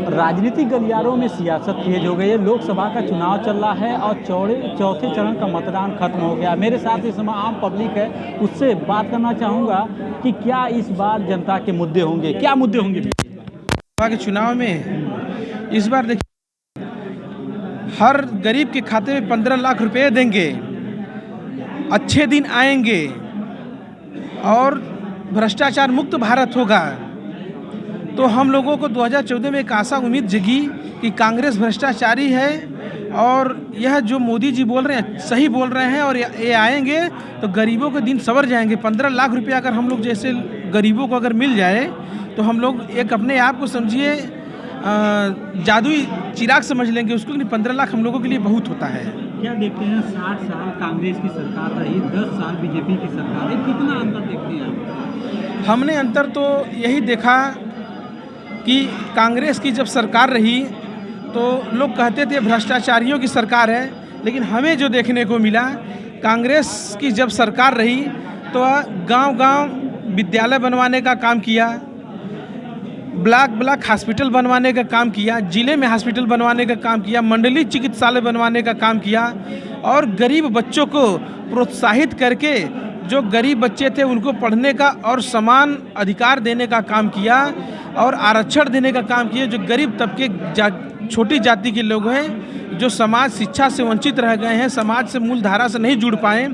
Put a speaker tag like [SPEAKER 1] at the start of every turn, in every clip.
[SPEAKER 1] राजनीतिक गलियारों में सियासत तेज हो गई है। लोकसभा का चुनाव चल रहा है और चौथे चरण का मतदान खत्म हो गया। मेरे साथ इस समय आम पब्लिक है, उससे बात करना चाहूँगा कि क्या इस बार जनता के मुद्दे होंगे, क्या मुद्दे होंगे
[SPEAKER 2] लोकसभा के चुनाव में। इस बार देखिए, हर गरीब के खाते में 15 लाख रुपए देंगे, अच्छे दिन आएंगे और भ्रष्टाचार मुक्त भारत होगा। तो हम लोगों को 2014 में एक आशा उम्मीद जगी कि कांग्रेस भ्रष्टाचारी है और यह जो मोदी जी बोल रहे हैं सही बोल रहे हैं और ये आएंगे तो गरीबों के दिन सवर जाएंगे। 15 लाख रुपया अगर हम लोग जैसे गरीबों को अगर मिल जाए तो हम लोग एक अपने आप को समझिए जादुई चिराग समझ लेंगे उसको, कि 15 लाख हम लोगों के लिए बहुत होता है।
[SPEAKER 1] क्या देखते हैं, 60 साल कांग्रेस की सरकार रही, 10 साल बीजेपी की सरकार है, कितना अंतर देखते हैं आप?
[SPEAKER 2] हमने अंतर तो यही देखा कि कांग्रेस की जब सरकार रही तो लोग कहते थे भ्रष्टाचारियों की सरकार है, लेकिन हमें जो देखने को मिला, कांग्रेस की जब सरकार रही तो गांव-गांव विद्यालय बनवाने का काम किया, ब्लॉक हॉस्पिटल बनवाने का काम किया, जिले में हॉस्पिटल बनवाने का काम किया, मंडलीय चिकित्सालय बनवाने का काम किया और गरीब बच्चों को प्रोत्साहित करके जो गरीब बच्चे थे उनको पढ़ने का और समान अधिकार देने का काम किया और आरक्षण देने का काम किया। जो गरीब तबके छोटी जाति के लोग हैं, जो समाज शिक्षा से वंचित रह गए हैं, समाज से मूल धारा से नहीं जुड़ पाए,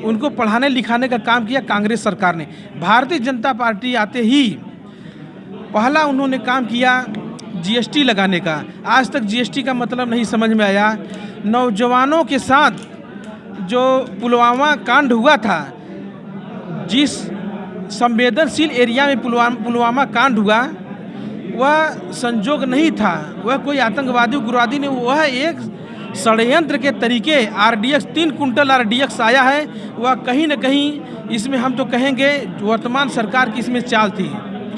[SPEAKER 2] उनको पढ़ाने लिखाने का काम किया कांग्रेस सरकार ने। भारतीय जनता पार्टी आते ही पहला उन्होंने काम किया जीएसटी लगाने का। आज तक जीएसटी का मतलब नहीं समझ में आया। नौजवानों के साथ जो पुलवामा कांड हुआ था, जिस संवेदनशील एरिया में पुलवामा कांड हुआ, वह संजोग नहीं था, वह कोई आतंकवादी उग्रवादी नहीं, वह एक षड्यंत्र के तरीके आरडीएक्स 3 कुंटल आरडीएक्स आया है। वह कहीं न कहीं इसमें हम तो कहेंगे वर्तमान सरकार की इसमें चाल थी,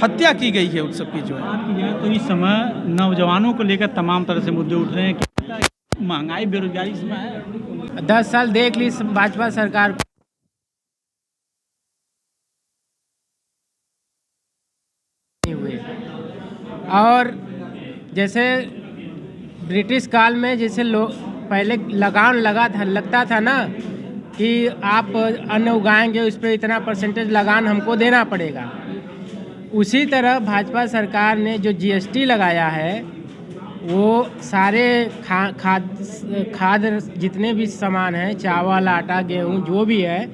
[SPEAKER 2] हत्या की गई है उन सब की जो है।
[SPEAKER 1] तो इस समय नौजवानों को लेकर तमाम तरह से मुद्दे उठ रहे हैं। क्या महंगाई बेरोजगारी इसमें है?
[SPEAKER 3] 10 साल देख ली भाजपा सरकार हुए और जैसे ब्रिटिश काल में जैसे लोग पहले लगान लगता था ना कि आप अन्न उगाएंगे उस पर इतना परसेंटेज लगान हमको देना पड़ेगा। उसी तरह भाजपा सरकार ने जो जीएसटी लगाया है वो सारे खाद जितने भी सामान हैं, चावल, आटा, गेहूँ जो भी है,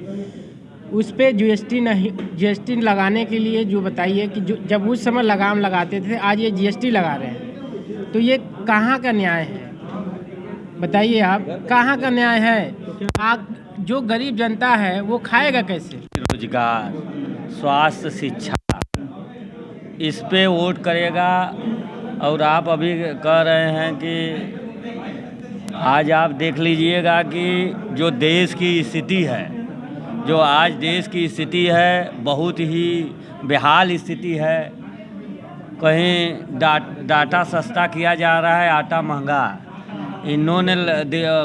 [SPEAKER 3] उस पे जीएसटी लगाने के लिए जो बताइए कि जब उस समय लगाम लगाते थे, आज ये जीएसटी लगा रहे हैं, तो ये कहाँ का न्याय है? बताइए आप, कहाँ का न्याय है? आप जो गरीब जनता है वो खाएगा कैसे?
[SPEAKER 4] रोजगार, स्वास्थ्य, शिक्षा, इस पे वोट करेगा। और आप अभी कह रहे हैं कि आज आप देख लीजिएगा कि जो देश की स्थिति है, जो आज देश की स्थिति है, बहुत ही बेहाल स्थिति है। कहीं डाटा सस्ता किया जा रहा है, आटा महंगा। इन्होंने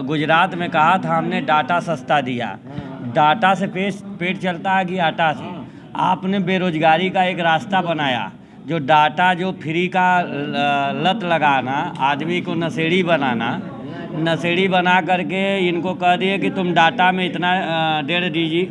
[SPEAKER 4] गुजरात में कहा था हमने डाटा सस्ता दिया। डाटा से पेट चलता है कि आटा से? आपने बेरोजगारी का एक रास्ता बनाया, जो डाटा जो फ्री का लत लगाना, आदमी को नशेड़ी बना करके इनको कह दिए कि तुम डाटा में इतना 1.5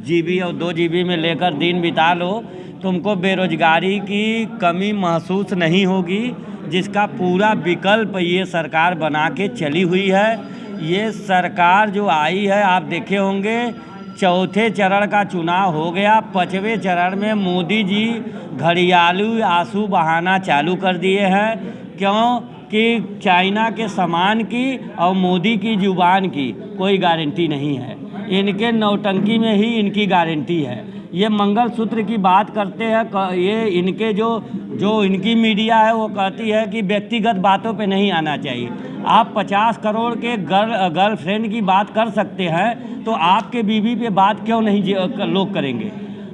[SPEAKER 4] GB और 2 GB में लेकर दिन बिता लो, तुमको बेरोजगारी की कमी महसूस नहीं होगी, जिसका पूरा विकल्प ये सरकार बना के चली हुई है। ये सरकार जो आई है, आप देखे होंगे, चौथे चरण का चुनाव हो गया, 5वें चरण में मोदी जी घड़ियालू आंसू बहाना चालू कर दिए हैं। क्यों? कि चाइना के सामान की और मोदी की जुबान की कोई गारंटी नहीं है, इनके नौटंकी में ही इनकी गारंटी है। ये मंगलसूत्र की बात करते हैं, ये इनके जो इनकी मीडिया है वो कहती है कि व्यक्तिगत बातों पे नहीं आना चाहिए। आप 50 करोड़ के गर्लफ्रेंड की बात कर सकते हैं, तो आपके बीवी पे बात क्यों नहीं लोग करेंगे?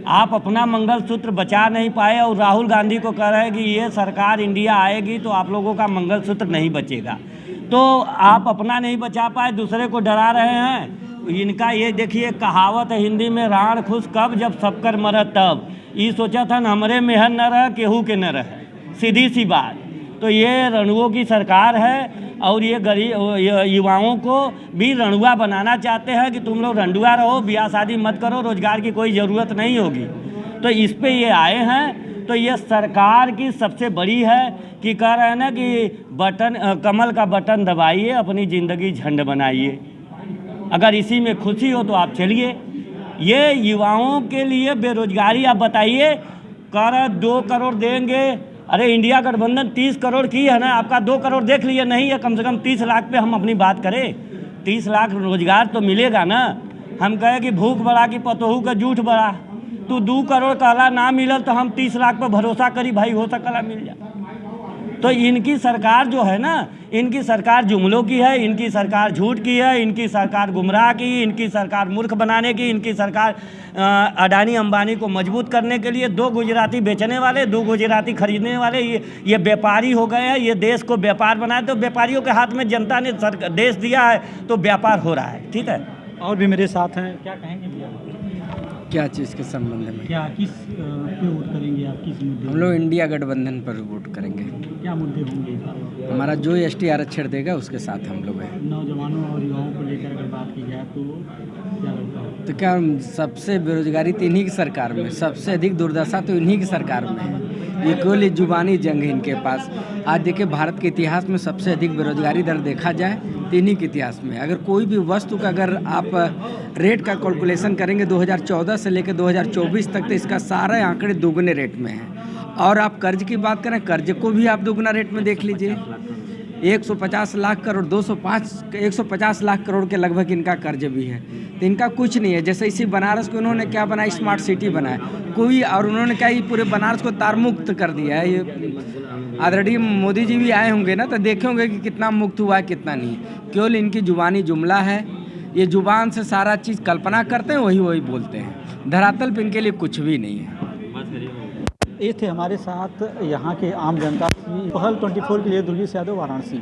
[SPEAKER 4] आप अपना मंगलसूत्र बचा नहीं पाए और राहुल गांधी को कह रहे हैं कि ये सरकार इंडिया आएगी तो आप लोगों का मंगलसूत्र नहीं बचेगा। तो आप अपना नहीं बचा पाए, दूसरे को डरा रहे हैं। इनका ये देखिए कहावत है हिंदी में, राण खुश कब जब सबकर मरत तब। ये सोचा था न हमरे मेहर न रह केहू के न रहे, सीधी सी बात। तो ये रणुओं की सरकार है और ये गरीब युवाओं को भी रणुआ बनाना चाहते हैं कि तुम लोग रंडुआ रहो, ब्याह शादी मत करो, रोजगार की कोई ज़रूरत नहीं होगी। तो इस पे ये आए हैं। तो ये सरकार की सबसे बड़ी है कि कह रहे हैं ना कि कमल का बटन दबाइए, अपनी ज़िंदगी झंड बनाइए। अगर इसी में खुशी हो तो आप चलिए। ये युवाओं के लिए बेरोजगारी आप बताइए, कह रहे 2 करोड़ देंगे। अरे इंडिया गठबंधन 30 करोड़ की है ना, आपका 2 करोड़ देख लिए नहीं है, कम से कम 30 लाख पे हम अपनी बात करें। 30 लाख रोजगार तो मिलेगा ना। हम कहे कि भूख बढ़ा कि पतोहू का जूठ बढ़ा, तू 2 करोड़ कहला ना मिलल तो हम 30 लाख पे भरोसा करी भाई हो सकला मिल जा। तो इनकी सरकार जो है ना, इनकी सरकार जुमलों की है, इनकी सरकार झूठ की है, इनकी सरकार गुमराह की, इनकी सरकार मूर्ख बनाने की, इनकी सरकार अडानी अंबानी को मजबूत करने के लिए 2 गुजराती बेचने वाले, 2 गुजराती खरीदने वाले ये व्यापारी हो गए हैं। ये देश को व्यापार बनाए, तो व्यापारियों के हाथ में जनता ने देश दिया है तो व्यापार हो रहा है। ठीक है।
[SPEAKER 1] और भी मेरे साथ हैं, क्या कहेंगे भैया?
[SPEAKER 5] क्या चीज़ के संबंध में?
[SPEAKER 1] क्या किस पे वोट करेंगे आप, किस मुद्दे?
[SPEAKER 5] हम लोग इंडिया गठबंधन पर वोट करेंगे।
[SPEAKER 1] क्या मुद्दे होंगे?
[SPEAKER 5] हमारा जो ST आरक्षण देगा उसके साथ हम लोग हैं।
[SPEAKER 1] नौजवानों और युवाओं को लेकर अगर बात की जाए तो क्या लगता है?
[SPEAKER 5] तो क्या सबसे बेरोजगारी तो इन्हीं की सरकार में, सबसे अधिक दुर्दशा तो इन्हीं की सरकार में है। ये केवल जुबानी जंग है इनके पास। आज देखिए भारत के इतिहास में सबसे अधिक बेरोजगारी दर देखा जाए तो इन्हीं के इतिहास में। अगर कोई भी वस्तु का अगर आप रेट का कैलकुलेशन करेंगे 2014 से लेकर 2024 तक, तो इसका सारे आंकड़े दोगुने रेट में हैं। और आप कर्ज की बात करें, कर्ज को भी आप दोगुना रेट में देख लीजिए। 150 लाख करोड़ 150 लाख करोड़ के लगभग इनका कर्ज भी है। तो इनका कुछ नहीं है। जैसे इसी बनारस को उन्होंने क्या बनाया, स्मार्ट सिटी बनाया कोई, और उन्होंने क्या ये पूरे बनारस को तारमुक्त कर दिया है। ये आदरणीय मोदी जी भी आए होंगे ना, तो देखे होंगे कि कितना मुक्त हुआ है कितना नहीं। केवल इनकी जुबानी जुमला है। ये जुबान से सारा चीज़ कल्पना करते हैं, वही बोलते हैं। धरातल पे इनके लिए कुछ भी नहीं है।
[SPEAKER 1] ये थे हमारे साथ यहाँ के आम जनता। पहल 24 के लिए दुर्गेश यादव, वाराणसी।